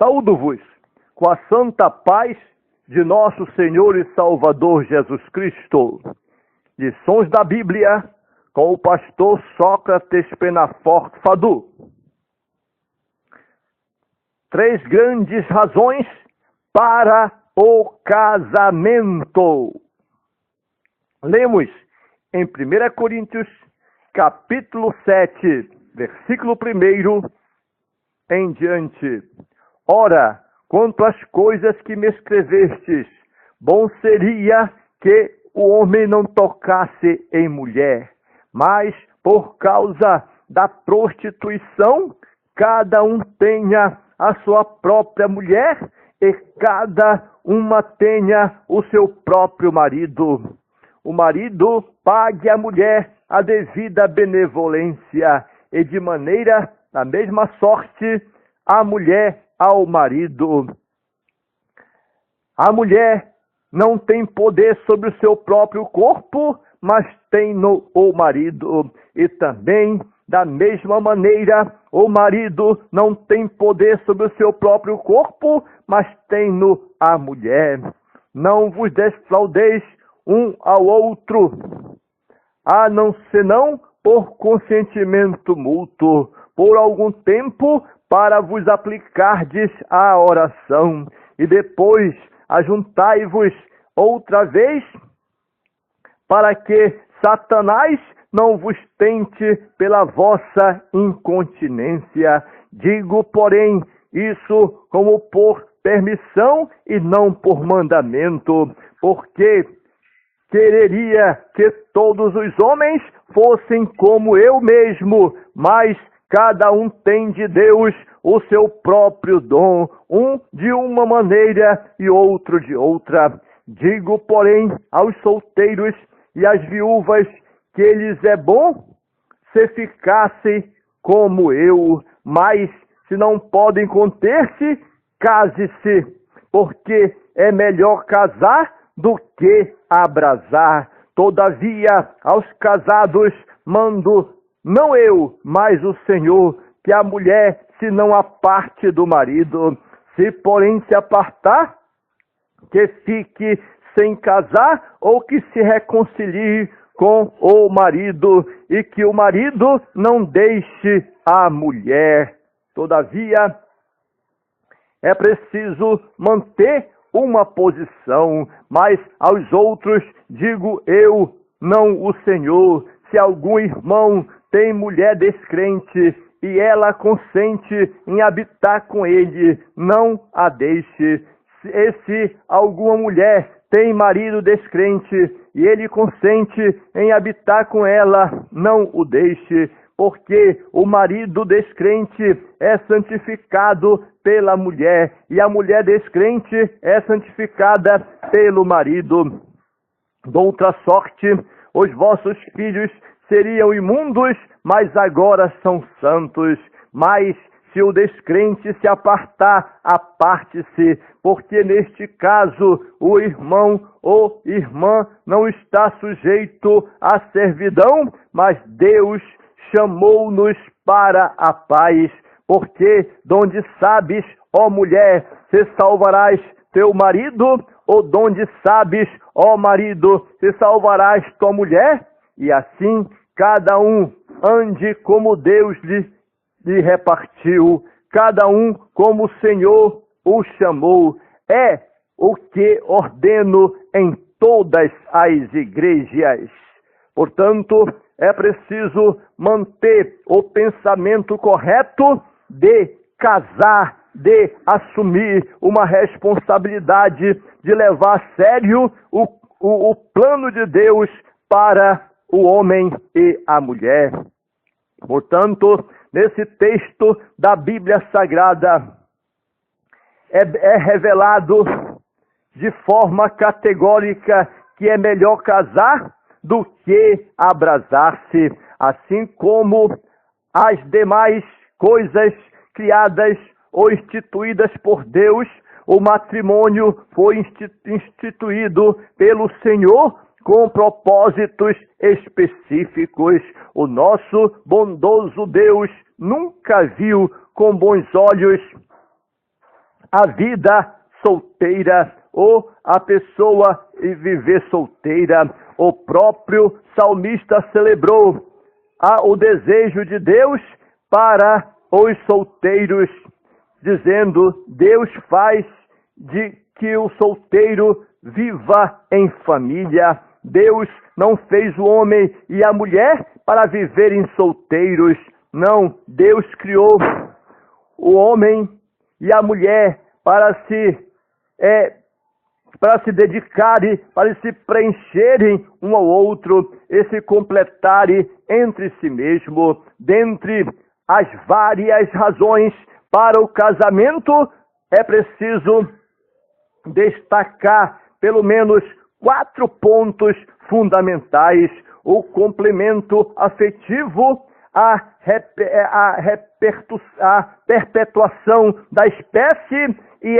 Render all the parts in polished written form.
Saúdo-vos com a santa paz de nosso Senhor e Salvador Jesus Cristo. Lições da Bíblia com o pastor Sócrates Penafort Fadu. 3 grandes razões para o casamento. Lemos em 1 Coríntios, capítulo 7, versículo 1 em diante. Ora, quanto às coisas que me escrevestes, bom seria que o homem não tocasse em mulher, mas por causa da prostituição, cada um tenha a sua própria mulher e cada uma tenha o seu próprio marido. O marido pague à mulher a devida benevolência e de maneira da mesma sorte a mulher ao marido. A mulher não tem poder sobre o seu próprio corpo, mas tem no o marido. E também, da mesma maneira, o marido não tem poder sobre o seu próprio corpo, mas tem no a mulher. Não vos defraudeis um ao outro, a não senão por consentimento mútuo, por algum tempo, para vos aplicardes à oração, e depois ajuntai-vos outra vez, para que Satanás não vos tente pela vossa incontinência. Digo, porém, isso como por permissão e não por mandamento, porque quereria que todos os homens fossem como eu mesmo, mas cada um tem de Deus o seu próprio dom, um de uma maneira e outro de outra. Digo, porém, aos solteiros e às viúvas que lhes é bom se ficassem como eu, mas se não podem conter-se, case-se, porque é melhor casar do que abrasar. Todavia, aos casados mando, não eu, mas o Senhor, que a mulher se não aparte do marido. Se, porém, se apartar, que fique sem casar ou que se reconcilie com o marido, e que o marido não deixe a mulher. Todavia, é preciso manter uma posição, mas aos outros digo eu, não o Senhor. Se algum irmão tem mulher descrente e ela consente em habitar com ele, não a deixe. E se alguma mulher tem marido descrente e ele consente em habitar com ela, não o deixe, porque o marido descrente é santificado pela mulher e a mulher descrente é santificada pelo marido. Doutra sorte, os vossos filhos seriam imundos, mas agora são santos. Mas se o descrente se apartar, aparte-se, porque neste caso o irmão ou irmã não está sujeito à servidão, mas Deus chamou-nos para a paz. Porque donde sabes, ó mulher, se salvarás teu marido, ou donde sabes, ó marido, se salvarás tua mulher? E assim cada um ande como Deus lhe repartiu, cada um como o Senhor o chamou. É o que ordeno em todas as igrejas. Portanto, é preciso manter o pensamento correto de casar, de assumir uma responsabilidade, de levar a sério o plano de Deus para o homem e a mulher. Portanto, nesse texto da Bíblia Sagrada, é revelado de forma categórica que é melhor casar do que abrasar-se, assim como as demais coisas criadas ou instituídas por Deus. O matrimônio foi instituído pelo Senhor com propósitos específicos. O nosso bondoso Deus nunca viu com bons olhos a vida solteira ou a pessoa viver solteira. O próprio salmista celebrou o desejo de Deus para os solteiros, dizendo: Deus faz de que o solteiro viva em família. Deus não fez o homem e a mulher para viverem solteiros. Não, Deus criou o homem e a mulher para se dedicarem, para se preencherem um ao outro e se completarem entre si mesmo. Dentre as várias razões para o casamento, é preciso destacar pelo menos 4 pontos fundamentais: o complemento afetivo, a perpetuação da espécie e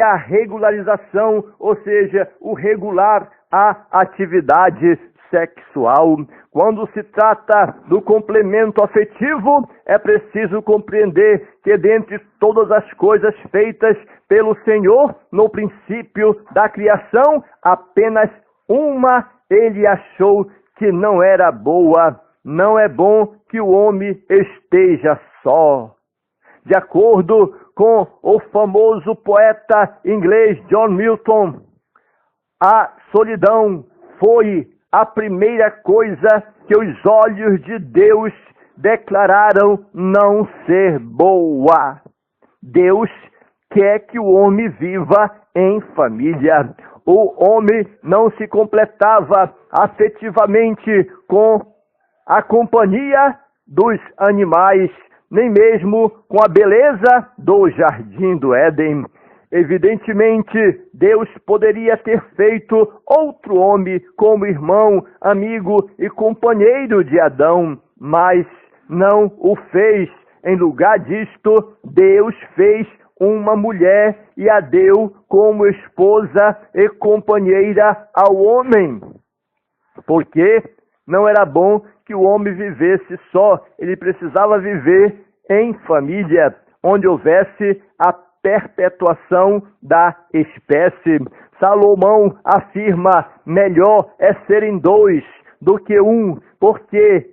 a regularização, ou seja, o regular a atividade sexual. Quando se trata do complemento afetivo, é preciso compreender que dentre todas as coisas feitas pelo Senhor no princípio da criação, apenas uma ele achou que não era boa. Não é bom que o homem esteja só. De acordo com o famoso poeta inglês John Milton, a solidão foi a primeira coisa que os olhos de Deus declararam não ser boa. Deus quer que o homem viva em família. O homem não se completava afetivamente com a companhia dos animais, nem mesmo com a beleza do jardim do Éden. Evidentemente, Deus poderia ter feito outro homem como irmão, amigo e companheiro de Adão, mas não o fez. Em lugar disto, Deus fez uma mulher e a deu como esposa e companheira ao homem. Porque não era bom que o homem vivesse só, ele precisava viver em família, onde houvesse a perpetuação da espécie. Salomão afirma: melhor é serem 2 do que 1, porque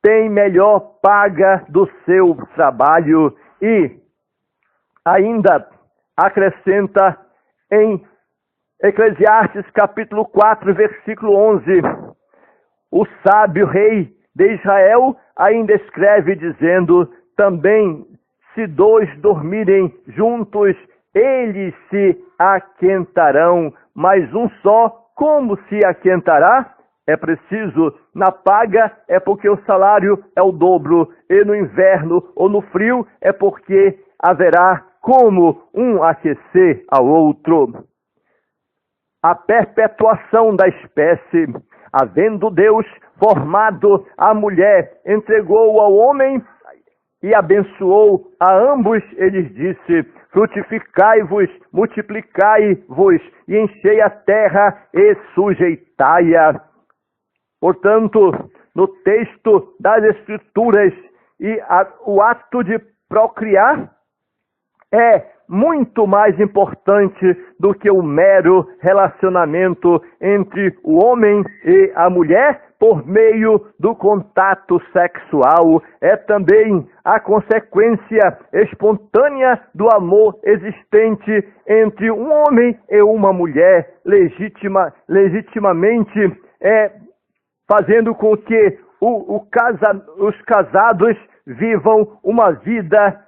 tem melhor paga do seu trabalho. E ainda acrescenta em Eclesiastes capítulo 4, versículo 11, o sábio rei de Israel ainda escreve dizendo: também se 2 dormirem juntos, eles se aquentarão, mas um só, como se aquentará? É preciso, na paga é porque o salário é o dobro, e no inverno ou no frio é porque haverá como um aquecer ao outro. A perpetuação da espécie. Havendo Deus formado a mulher, entregou ao homem e abençoou a ambos, ele disse: frutificai-vos, multiplicai-vos e enchei a terra e sujeitai-a. Portanto, no texto das Escrituras, o ato de procriar é muito mais importante do que o mero relacionamento entre o homem e a mulher por meio do contato sexual. É também a consequência espontânea do amor existente entre um homem e uma mulher, legitimamente fazendo com que os casados vivam uma vida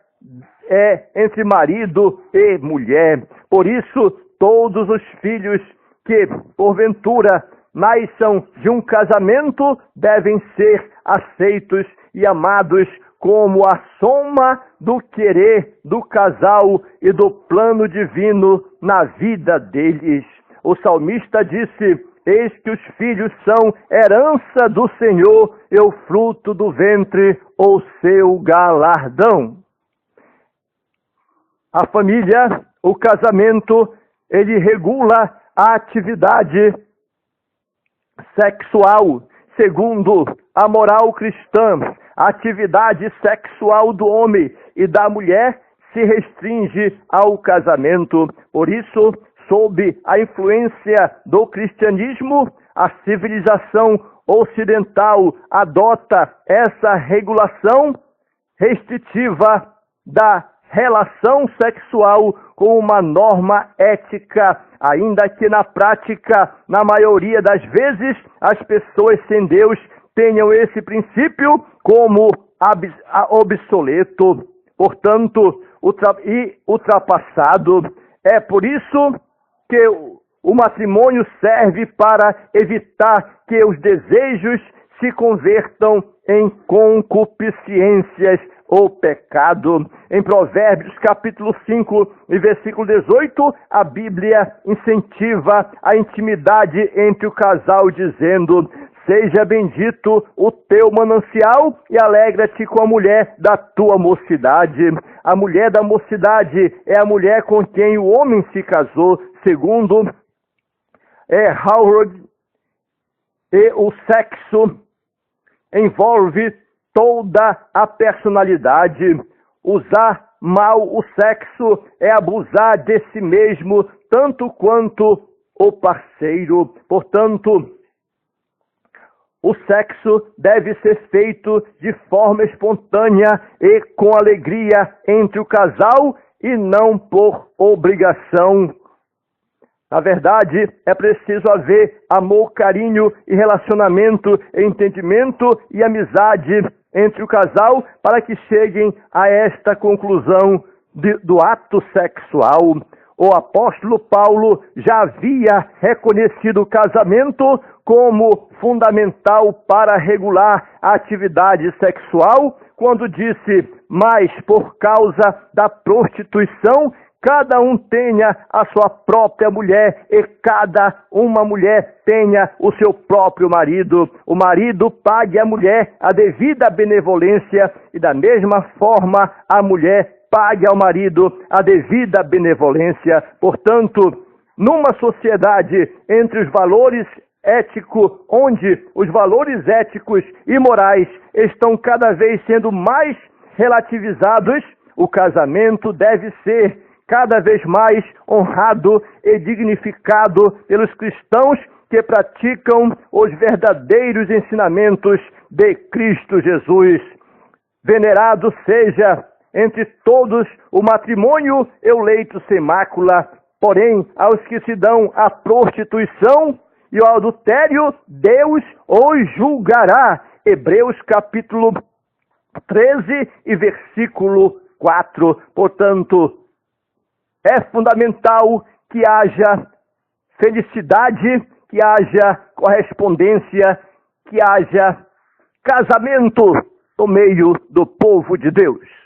entre marido e mulher. Por isso, todos os filhos que, porventura, nasçam de um casamento devem ser aceitos e amados como a soma do querer do casal e do plano divino na vida deles. O salmista disse: eis que os filhos são herança do Senhor e o fruto do ventre, o seu galardão. A família, o casamento, ele regula a atividade sexual. Segundo a moral cristã, a atividade sexual do homem e da mulher se restringe ao casamento. Por isso, sob a influência do cristianismo, a civilização ocidental adota essa regulação restritiva da relação sexual como uma norma ética, ainda que na prática, na maioria das vezes, as pessoas sem Deus tenham esse princípio como obsoleto, portanto, ultrapassado. É por isso que o matrimônio serve para evitar que os desejos se convertam em concupiscências ou pecado. Em Provérbios capítulo 5 e versículo 18, a Bíblia incentiva a intimidade entre o casal, dizendo: seja bendito o teu manancial e alegra-te com a mulher da tua mocidade. A mulher da mocidade é a mulher com quem o homem se casou, segundo Howard, e o sexo envolve toda a personalidade. Usar mal o sexo é abusar de si mesmo, tanto quanto o parceiro. Portanto, o sexo deve ser feito de forma espontânea e com alegria entre o casal e não por obrigação. Na verdade, é preciso haver amor, carinho e relacionamento, entendimento e amizade entre o casal para que cheguem a esta conclusão do ato sexual. O apóstolo Paulo já havia reconhecido o casamento como fundamental para regular a atividade sexual, quando disse: mas por causa da prostituição, cada um tenha a sua própria mulher e cada uma mulher tenha o seu próprio marido. O marido pague à mulher a devida benevolência e da mesma forma a mulher pague ao marido a devida benevolência. Portanto, numa sociedade entre os valores éticos, onde os valores éticos e morais estão cada vez sendo mais relativizados, o casamento deve ser cada vez mais honrado e dignificado pelos cristãos que praticam os verdadeiros ensinamentos de Cristo Jesus. Venerado seja entre todos o matrimônio e o leito sem mácula, porém, aos que se dão à prostituição e ao adultério, Deus os julgará. Hebreus capítulo 13 e versículo 4. Portanto, é fundamental que haja felicidade, que haja correspondência, que haja casamento no meio do povo de Deus.